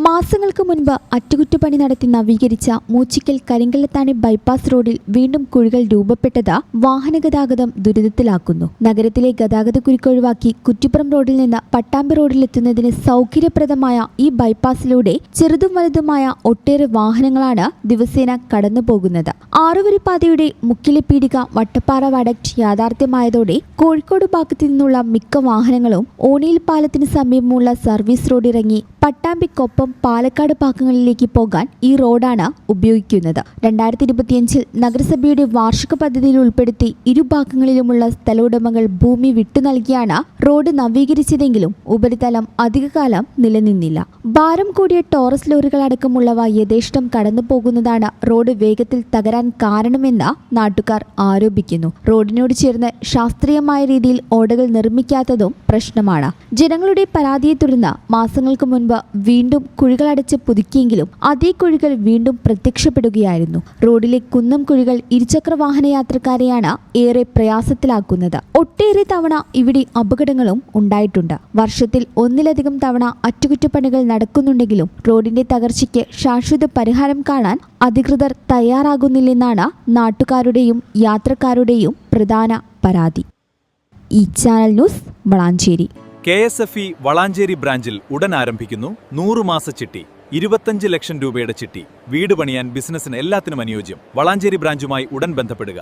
മാസങ്ങൾക്ക് മുൻപ് അറ്റകുറ്റപ്പണി നടത്തി നവീകരിച്ച മൂച്ചിക്കൽ കരിങ്കല്ലത്താണി ബൈപ്പാസ് റോഡിൽ വീണ്ടും കുഴികൾ രൂപപ്പെട്ടത് വാഹനഗതാഗതം ദുരിതത്തിലാക്കുന്നു. നഗരത്തിലെ ഗതാഗതക്കുരുക്ക് ഒഴിവാക്കി കുറ്റിപ്പുറം റോഡിൽ നിന്ന് പട്ടാമ്പി റോഡിലെത്തുന്നതിന് സൗകര്യപ്രദമായ ഈ ബൈപ്പാസിലൂടെ ചെറുതും വലുതുമായ ഒട്ടേറെ വാഹനങ്ങളാണ് ദിവസേന കടന്നുപോകുന്നത്. ആറുവരിപ്പാതയുടെ മുക്കിലെ പീടിക വട്ടപ്പാറ വഡക്ട് യാഥാർത്ഥ്യമായതോടെ കോഴിക്കോട് ഭാഗത്തു നിന്നുള്ള മിക്ക വാഹനങ്ങളും ഓണിയിൽ പാലത്തിന് സമീപമുള്ള സർവീസ് റോഡ് ഇറങ്ങി പട്ടാമ്പിക്കൊപ്പം പാലക്കാട് ഭാഗങ്ങളിലേക്ക് പോകാൻ ഈ റോഡാണ് ഉപയോഗിക്കുന്നത്. 2025 നഗരസഭയുടെ വാർഷിക പദ്ധതിയിൽ ഉൾപ്പെടുത്തി ഇരുഭാഗങ്ങളിലുമുള്ള സ്ഥലോടമകൾ ഭൂമി വിട്ടു നൽകിയാണ് റോഡ് നവീകരിച്ചതെങ്കിലും ഉപരിതലം അധികകാലം നിലനിന്നില്ല. ഭാരം കൂടിയ ടോറസ് ലോറികൾ അടക്കമുള്ളവ യഥേഷ്ടം കടന്നു പോകുന്നതാണ് റോഡ് വേഗത്തിൽ തകരാൻ കാരണമെന്ന് നാട്ടുകാർ ആരോപിക്കുന്നു. റോഡിനോട് ചേർന്ന് ശാസ്ത്രീയമായ രീതിയിൽ ഓടകൾ നിർമ്മിക്കാത്തതും പ്രശ്നമാണ്. ജനങ്ങളുടെ പരാതിയെ തുടർന്ന് മാസങ്ങൾക്ക് മുൻപ് വീണ്ടും കുഴികളടച്ച് പുതുക്കിയെങ്കിലും അതേ കുഴികൾ വീണ്ടും പ്രത്യക്ഷപ്പെടുകയായിരുന്നു. റോഡിലെ കുന്നം കുഴികൾ ഇരുചക്ര വാഹന യാത്രക്കാരെയാണ് ഏറെ പ്രയാസത്തിലാക്കുന്നത്. ഒട്ടേറെ തവണ ഇവിടെ അപകടങ്ങളും ഉണ്ടായിട്ടുണ്ട്. വർഷത്തിൽ ഒന്നിലധികം തവണ അറ്റകുറ്റപ്പണികൾ നടക്കുന്നുണ്ടെങ്കിലും റോഡിന്റെ തകർച്ചയ്ക്ക് ശാശ്വത പരിഹാരം കാണാൻ അധികൃതർ തയ്യാറാകുന്നില്ലെന്നാണ് നാട്ടുകാരുടെയും യാത്രക്കാരുടെയും പ്രധാന പരാതി. ഈ channel news Valanchery. KSFE Valanchery ബ്രാഞ്ചിൽ ഉടൻ ആരംഭിക്കുന്നു 100 മാസ ചിട്ടി. 25 ലക്ഷം രൂപയുടെ ചിട്ടി. വീട് പണിയാൻ, ബിസിനസ്സിന് എല്ലാത്തിനും അനുയോജ്യം. വളാഞ്ചേരി ബ്രാഞ്ചുമായി ഉടൻ ബന്ധപ്പെടുക.